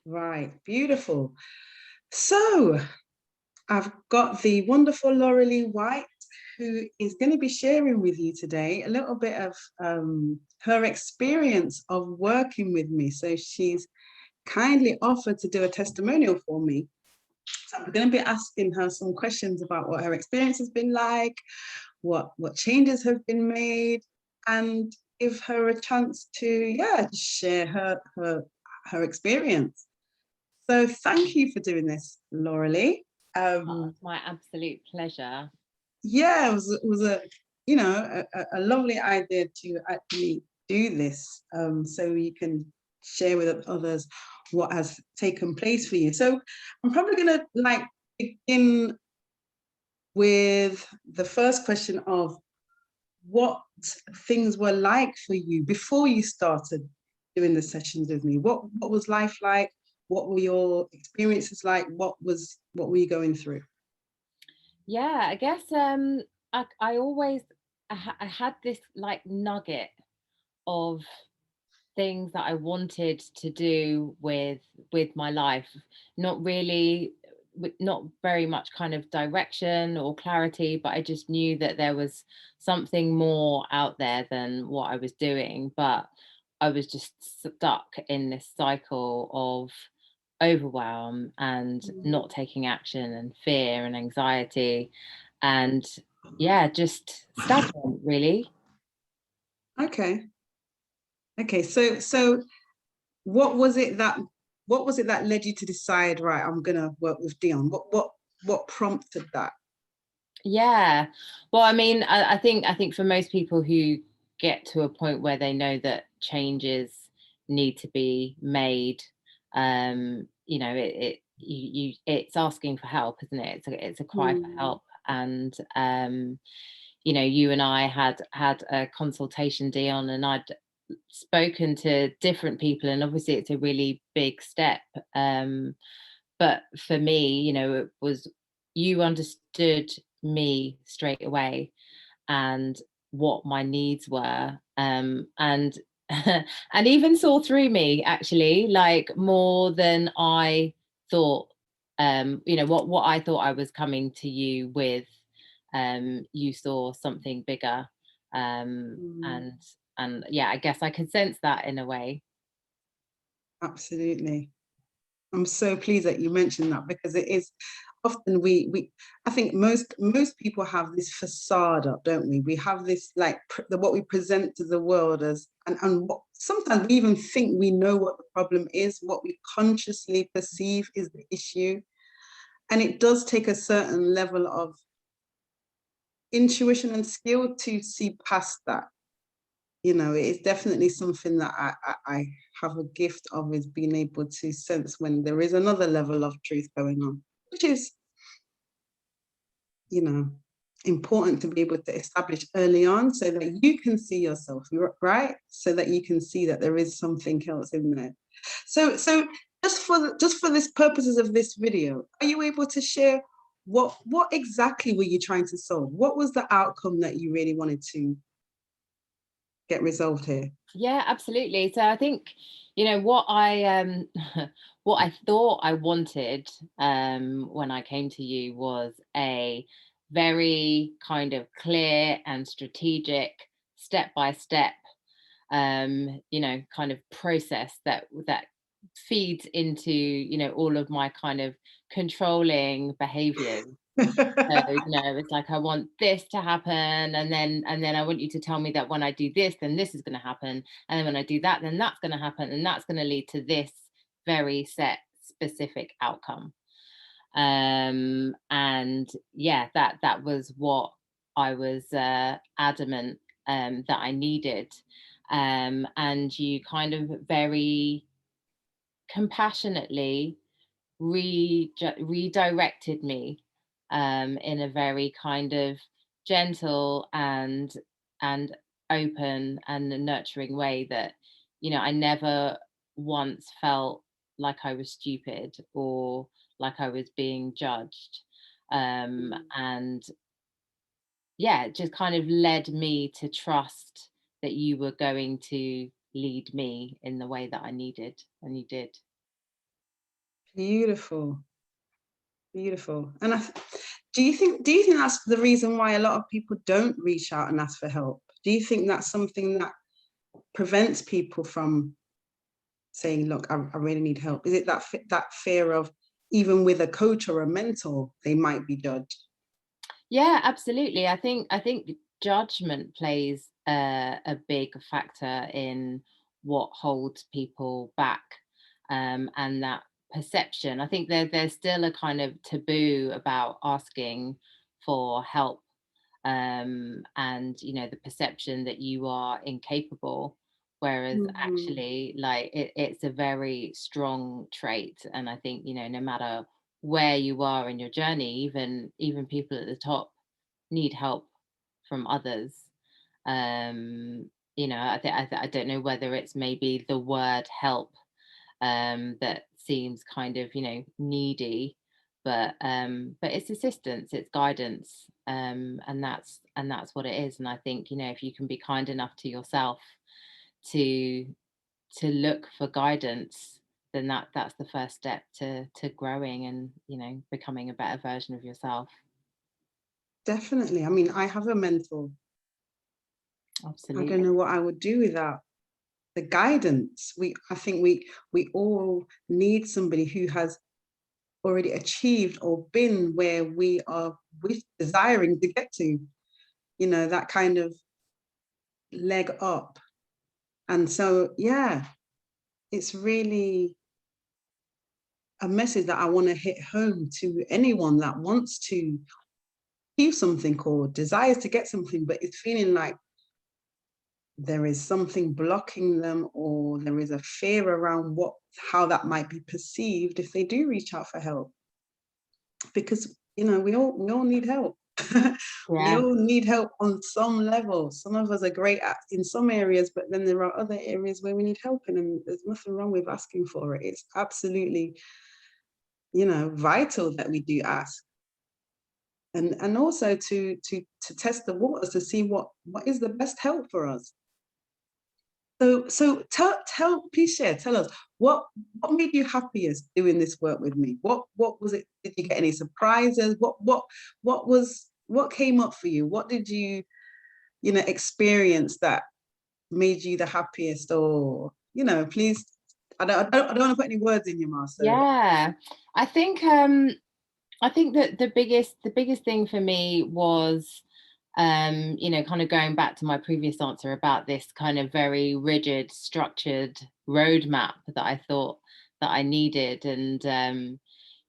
Right, beautiful. So I've got the wonderful Laurelie White, who is going to be sharing with you today a little bit of her experience of working with me. So she's kindly offered to do a testimonial for me. So I'm going to be asking her some questions about what her experience has been like, what changes have been made, and give her a chance to share her experience. So thank you for doing this, Laurelie. Oh, it's my absolute pleasure. Yeah, it was a lovely idea to actually do this, so you can share with others what has taken place for you. So I'm probably gonna begin with the first question of what things were like for you before you started doing the sessions with me. What was life like? What were your experiences like? What were you going through? Yeah, I guess I always I had this like nugget of things that I wanted to do with my life. Not really, not very much kind of direction or clarity, but I just knew that there was something more out there than what I was doing. But I was just stuck in this cycle of overwhelm and not taking action and fear and anxiety and yeah, just stagnant really. Okay. Okay. So what was it that led you to decide, right, I'm gonna work with Dion? What prompted that? Yeah. Well, I mean, I think for most people who get to a point where they know that changes need to be made, it's asking for help, isn't it? It's a cry for Hmm. help. And you and I had a consultation, Dion, and I'd spoken to different people, and obviously it's a really big step. But for me, it was you understood me straight away and what my needs were, and and even saw through me actually, like more than I thought. What I thought I was coming to you with, you saw something bigger, Mm, and yeah, I guess I could sense that in a way. absolutely. I'm so pleased that you mentioned that, because it is often we I think most people have this facade up, don't we? We have this what we present to the world as, and what sometimes we even think we know what the problem is, what we consciously perceive is the issue. And it does take a certain level of intuition and skill to see past that. It's definitely something that I have a gift of, is being able to sense when there is another level of truth going on, which is, you know, important to be able to establish early on, so that you can see yourself, right? So that you can see that there is something else in there. So just for this purposes of this video, are you able to share what exactly were you trying to solve? What was the outcome that you really wanted to get resolved here? Yeah, absolutely. So I think, what I what I thought I wanted when I came to you was a very kind of clear and strategic step by step kind of process that feeds into, all of my kind of controlling behaviors. So, it's like I want this to happen, and then I want you to tell me that when I do this, then this is going to happen, and then when I do that, then that's going to happen, and that's going to lead to this very set specific outcome. And yeah, that was what I was adamant that I needed. And you kind of very compassionately redirected me in a very kind of gentle and open and nurturing way that I never once felt like I was stupid or like I was being judged. And yeah, it just kind of led me to trust that you were going to lead me in the way that I needed, and you did. Beautiful, beautiful. And do you think that's the reason why a lot of people don't reach out and ask for help? Do you think that's something that prevents people from saying, look, I really need help? Is it that fear of, even with a coach or a mentor, they might be judged? Yeah, absolutely. I think judgment plays a big factor in what holds people back, and that perception. I think there's still a kind of taboo about asking for help, and the perception that you are incapable. Whereas Mm, actually, like it's a very strong trait, and I think no matter where you are in your journey, even people at the top need help from others. I don't know whether it's maybe the word help that seems kind of needy, but it's assistance, it's guidance, and that's what it is. And I think if you can be kind enough to yourself to look for guidance, then that's the first step to growing and becoming a better version of yourself. definitely. I mean, I have a mentor. I don't Absolutely. know what I would do without the guidance. I think we all need somebody who has already achieved or been where we are desiring to get to, that kind of leg up. And so, yeah, it's really a message that I want to hit home to anyone that wants to achieve something or desires to get something, but is feeling like there is something blocking them, or there is a fear around how that might be perceived if they do reach out for help. Because we all need help. We Yeah. all need help on some level. Some of us are great at in some areas, but then there are other areas where we need help in, and there's nothing wrong with asking for it. It's absolutely vital that we do ask, and also to test the waters to see what is the best help for us. So please share, tell us what made you happiest doing this work with me? What was it? Did you get any surprises? What came up for you? What did you experience that made you the happiest? Or please, I don't want to put any words in your mouth. So Yeah. I think that the biggest thing for me was kind of going back to my previous answer about this kind of very rigid, structured roadmap that I thought that I needed. And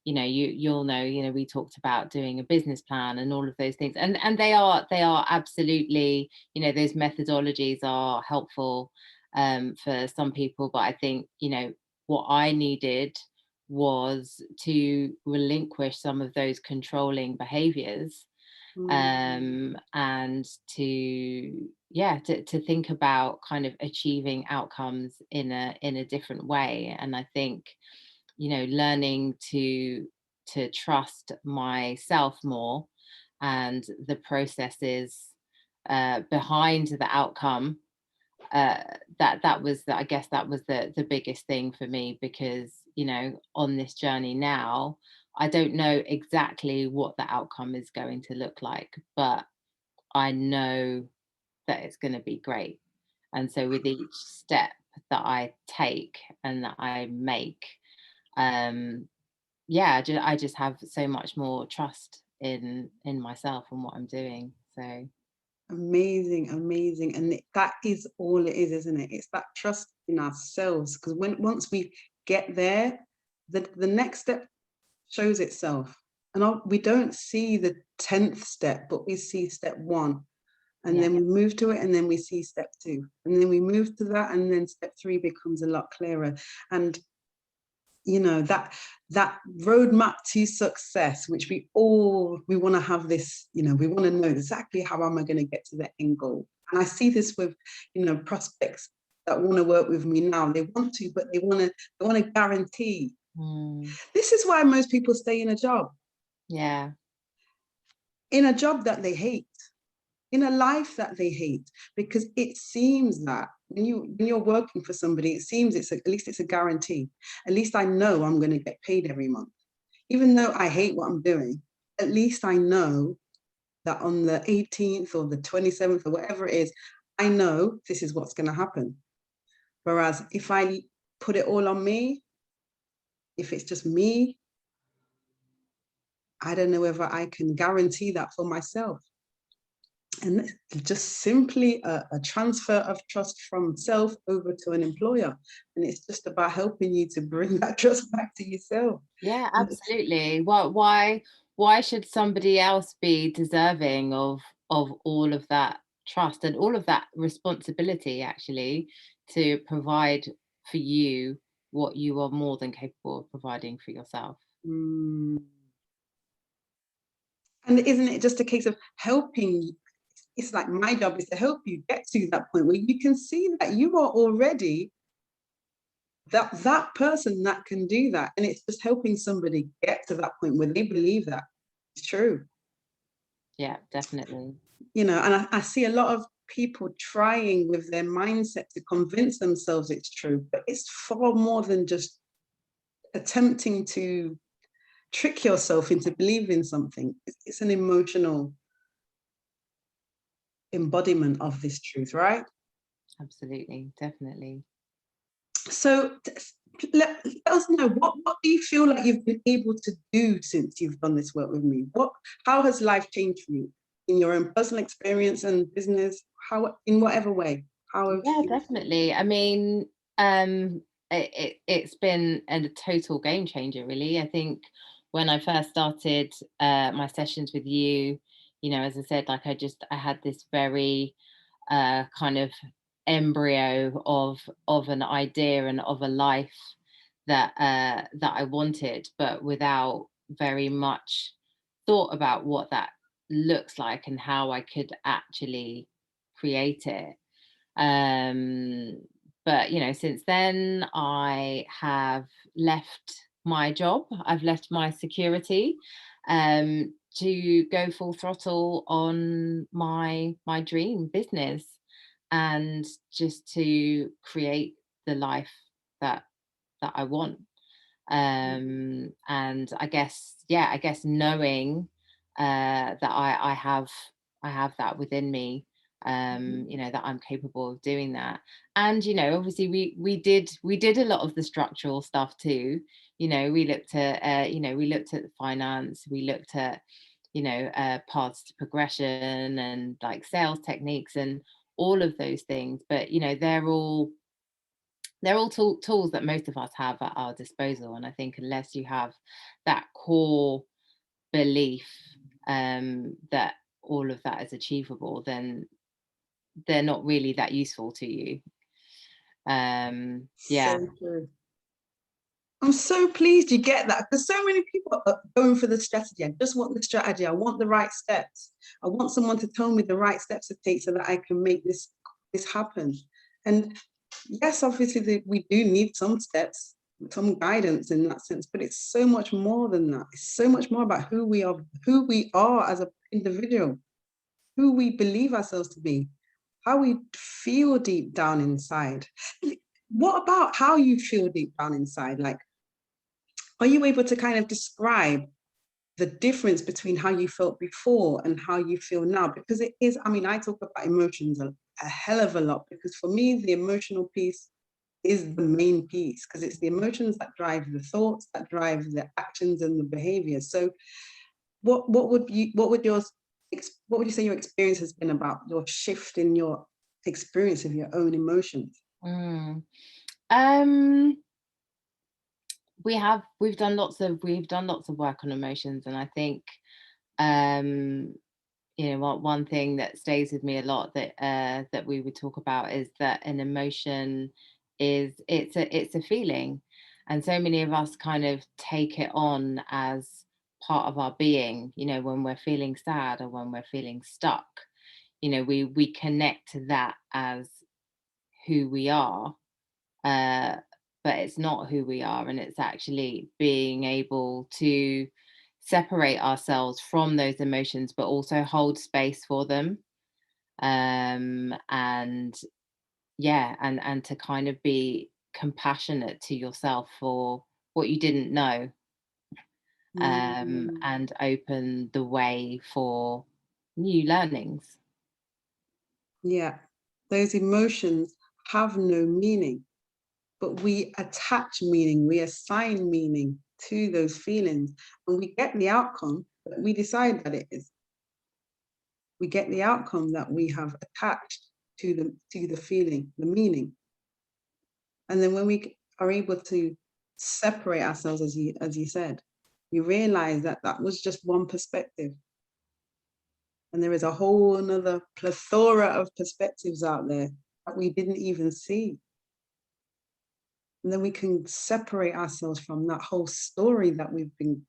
you'll know, we talked about doing a business plan and all of those things. And they are absolutely, those methodologies are helpful for some people. But I think, what I needed was to relinquish some of those controlling behaviors, mm, and to think about kind of achieving outcomes in a different way. And I think learning to trust myself more and the processes behind the outcome, that was I guess that was the biggest thing for me, because on this journey now, I don't know exactly what the outcome is going to look like, but I know that it's going to be great. And so with each step that I take and that I make, um I just have so much more trust in myself and what I'm doing. So amazing, amazing. And that is all it is, isn't it? It's that trust in ourselves. Because once we get there, the next step shows itself. And we don't see the 10th step, but we see step one. And yeah. then we move to it, and then we see step two. And then we move to that, and then step three becomes a lot clearer. And that roadmap to success, which we want to have this, we want to know exactly how am I going to get to the end goal. And I see this with prospects that want to work with me now. They want to, but they want to guarantee. Mm, This is why most people stay in a job yeah. that they hate. in a life that they hate, because it seems that when you're working for somebody, it seems at least it's a guarantee. At least I know I'm going to get paid every month, even though I hate what I'm doing. At least I know that on the 18th or the 27th or whatever it is, I know this is what's going to happen. Whereas if I put it all on me, if it's just me, I don't know whether I can guarantee that for myself. And just simply a transfer of trust from self over to an employer. And it's just about helping you to bring that trust back to yourself. Yeah, absolutely. Why should somebody else be deserving of all of that trust and all of that responsibility actually to provide for you what you are more than capable of providing for yourself? Mm. And isn't it just a case of helping? It's like my job is to help you get to that point where you can see that you are already that person that can do that. And it's just helping somebody get to that point where they believe that it's true. Yeah, definitely. And I see a lot of people trying with their mindset to convince themselves it's true, but it's far more than just attempting to trick yourself into believing something. It's an emotional embodiment of this truth, right? Absolutely, definitely. So let us know, what do you feel like you've been able to do since you've done this work with me? How has life changed for you in your own personal experience and business? How, in whatever way? How have Yeah, you? definitely. I mean, it's been a total game changer, really. I think when I first started my sessions with you, as I said, like I had this very kind of embryo of an idea and of a life that I wanted, but without very much thought about what that looks like and how I could actually create it. Um, but since then I have left my job. I've left my security to go full throttle on my dream business and just to create the life that I want. And I guess knowing that I have that within me, that I'm capable of doing that. And obviously we did a lot of the structural stuff too. We looked at the finance, we looked at paths to progression and like sales techniques and all of those things. But they're all tools that most of us have at our disposal. And I think unless you have that core belief that all of that is achievable, then they're not really that useful to you. Yeah. So true. I'm so pleased you get that, because so many people are going for the strategy. I just want the strategy. I want the right steps. I want someone to tell me the right steps to take so that I can make this happen. And yes, obviously we do need some steps, some guidance in that sense, but it's so much more than that. It's so much more about who we are as an individual, who we believe ourselves to be, how we feel deep down inside. What about how you feel deep down inside? Like, are you able to kind of describe the difference between how you felt before and how you feel now? Because it is, I mean, I talk about emotions a hell of a lot, because for me, the emotional piece is the main piece, because it's the emotions that drive the thoughts, that drive the actions and the behaviors. So what would you say your experience has been about your shift in your experience of your own emotions? Mm. Um, we've done lots of work on emotions, and I think um, one thing that stays with me a lot that we would talk about is that an emotion it's a feeling, and so many of us kind of take it on as part of our being. When we're feeling sad or when we're feeling stuck, we connect to that as who we are, uh, but it's not who we are, and it's actually being able to separate ourselves from those emotions but also hold space for them. And yeah, and to kind of be compassionate to yourself for what you didn't know, Mm, and open the way for new learnings. yeah, those emotions have no meaning, but we attach meaning, we assign meaning to those feelings, and we get the outcome that we decide that it is. We get the outcome that we have attached to the feeling, the meaning. And then when we are able to separate ourselves, as you said, you realize that that was just one perspective, and there is a whole another plethora of perspectives out there that we didn't even see. And then we can separate ourselves from that whole story that we've been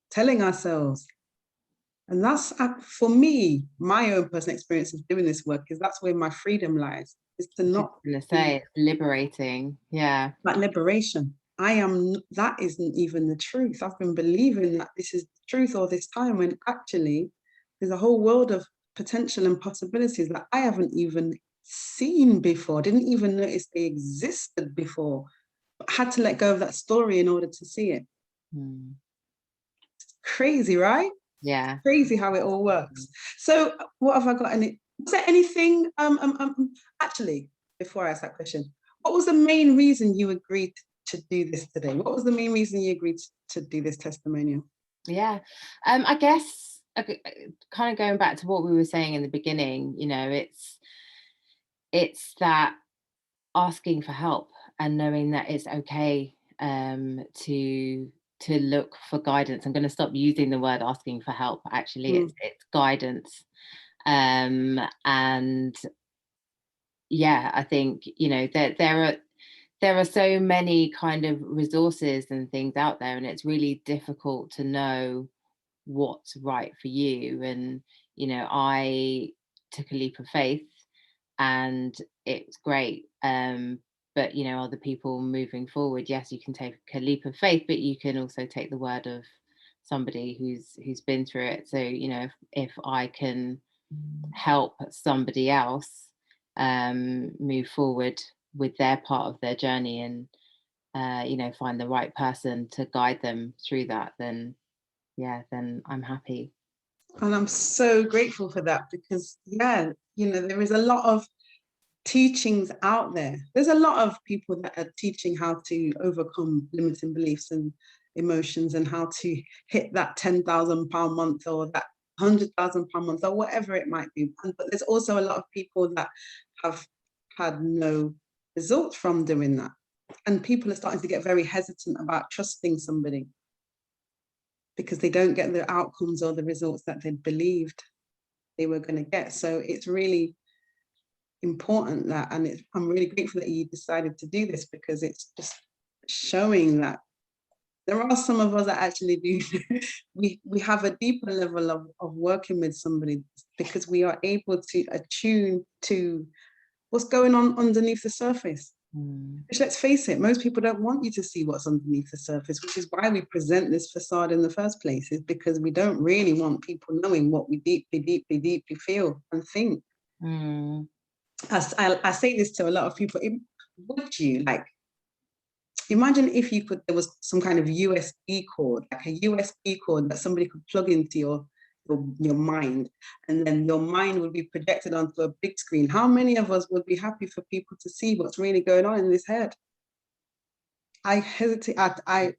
telling ourselves. And that's, for me, my own personal experience of doing this work, is that's where my freedom lies, is to Just not gonna say be it's liberating. Yeah. that liberation. That isn't even the truth. I've been believing that this is the truth all this time, when actually there's a whole world of potential and possibilities that I haven't even seen before, didn't even notice they existed before, but had to let go of that story in order to see it. Mm. Crazy, right? Yeah. Crazy how it all works. So what have I got in it? Was there anything, actually, before I ask that question, what was the main reason you agreed to do this today? What was the main reason you agreed to do this testimonial? Yeah. I guess kind of going back to what we were saying in the beginning, it's that asking for help and knowing that it's okay, to look for guidance. I'm going to stop using the word asking for help. Actually, Mm. it's guidance. And yeah, I think there are so many kind of resources and things out there, and it's really difficult to know what's right for you. And I took a leap of faith, and it's great. But other people moving forward, yes, you can take a leap of faith, but you can also take the word of somebody who's been through it. So if I can help somebody else move forward with their part of their journey, and find the right person to guide them through that, then yeah, then I'm happy. And I'm so grateful for that, because, yeah, there is a lot of teachings out there. There's a lot of people that are teaching how to overcome limiting beliefs and emotions, and how to hit that £10,000 month, or that £100,000 month, or whatever it might be. But there's also a lot of people that have had no results from doing that. And people are starting to get very hesitant about trusting somebody, because they don't get the outcomes or the results that they believed they were going to get. So it's really important that, and I'm really grateful that you decided to do this, because it's just showing that there are some of us that actually do we have a deeper level of working with somebody, because we are able to attune to what's going on underneath the surface. Mm. Which, let's face it, most people don't want you to see what's underneath the surface, which is why we present this facade in the first place, is because we don't really want people knowing what we deeply, deeply, deeply feel and think. Mm. I say this to a lot of people. Would you, like, imagine if you could, there was some kind of USB cord, like a USB cord that somebody could plug into your mind, and then your mind would be projected onto a big screen. How many of us would be happy for people to see what's really going on in this head? I hesitate. I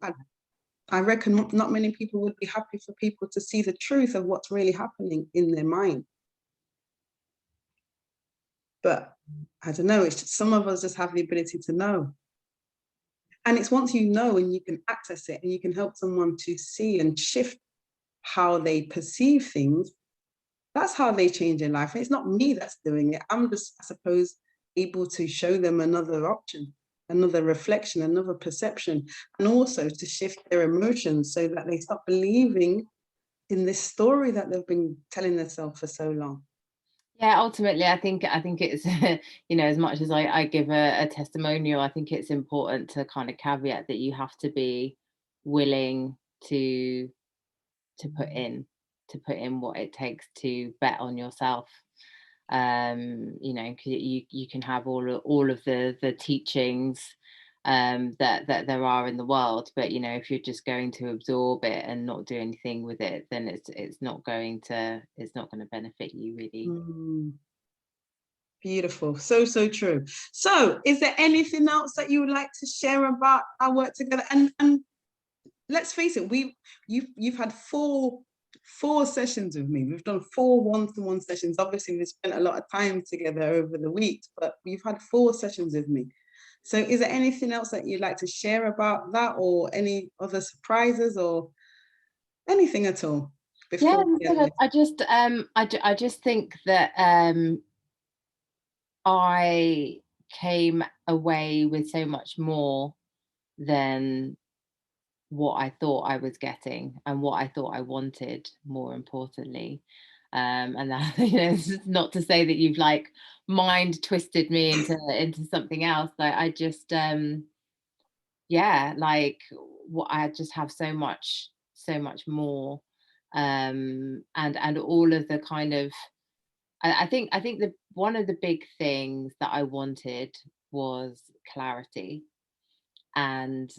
reckon not many people would be happy for people to see the truth of what's really happening in their mind. But I don't know. It's just, some of us just have the ability to know. And it's once you know and you can access it, and you can help someone to see and shift how they perceive things, that's how they change their life. And it's not me that's doing it. I'm just, I suppose, able to show them another option, another reflection, another perception, and also to shift their emotions so that they stop believing in this story that they've been telling themselves for so long. Yeah, ultimately, I think it's as much as I give a testimonial, I think it's important to kind of caveat that you have to be willing to put in to put in what it takes to bet on yourself. You know, you can have all of the teachings that there are in the world, but you know, if you're just going to absorb it and not do anything with it, then it's not going to benefit you really. Mm, beautiful. So, so true. So is there anything else that you would like to share about our work together? And let's face it, you've had four sessions with me. We've done 4 one-to-one sessions. Obviously, we've spent a lot of time together over the week, but we've had 4 sessions with me. So is there anything else that you'd like to share about that, or any other surprises or anything at all Yeah, before we end this? I just think that I came away with so much more than what I thought I was getting and what I thought I wanted, more importantly. And that, you know, this is not to say that you've like mind twisted me into something else. Like I just yeah, like what I just have so much more. And all of the kind of I think the one of the big things that I wanted was clarity. And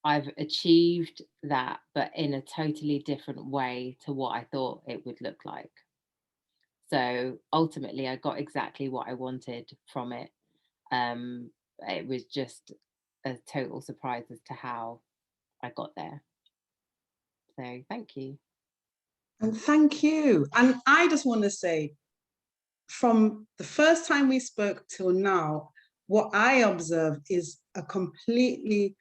I've achieved that, but in a totally different way to what I thought it would look like. So ultimately, I got exactly what I wanted from it. It was just a total surprise as to how I got there. So thank you. And thank you. And I just want to say, from the first time we spoke till now, what I observed is a complete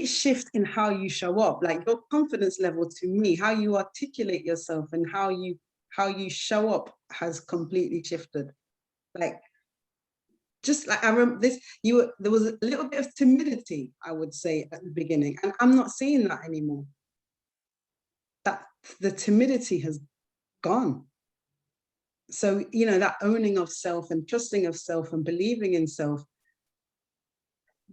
shift in how you show up. Like your confidence level, to me, how you articulate yourself and how you show up has completely shifted. Like, just like I remember this, there was a little bit of timidity, I would say, at the beginning, and I'm not seeing that anymore. That the timidity has gone. So, you know, that owning of self and trusting of self and believing in self,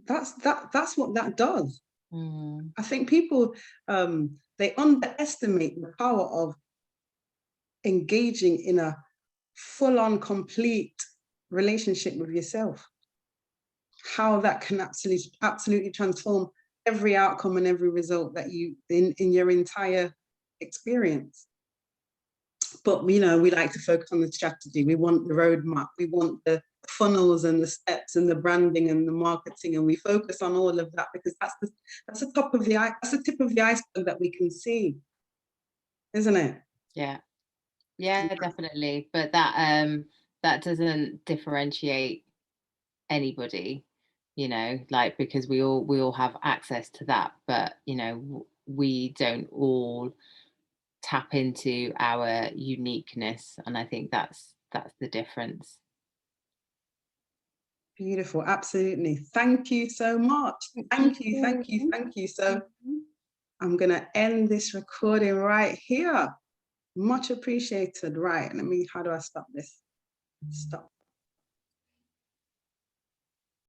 that's what that does. I think people they underestimate the power of engaging in a full-on complete relationship with yourself, how that can absolutely transform every outcome and every result that you in your entire experience. But you know, we like to focus on the strategy. We want the roadmap. We want the funnels and the steps and the branding and the marketing, and we focus on all of that because that's the top of the that's the tip of the iceberg that we can see, isn't it? Yeah, yeah, definitely. But that doesn't differentiate anybody, you know, like because we all have access to that, but you know, we don't all tap into our uniqueness, and I think that's the difference. Beautiful, absolutely. Thank you so much. Thank you, thank you, thank you. So I'm gonna end this recording right here. Much appreciated. Right, how do I stop this? Stop.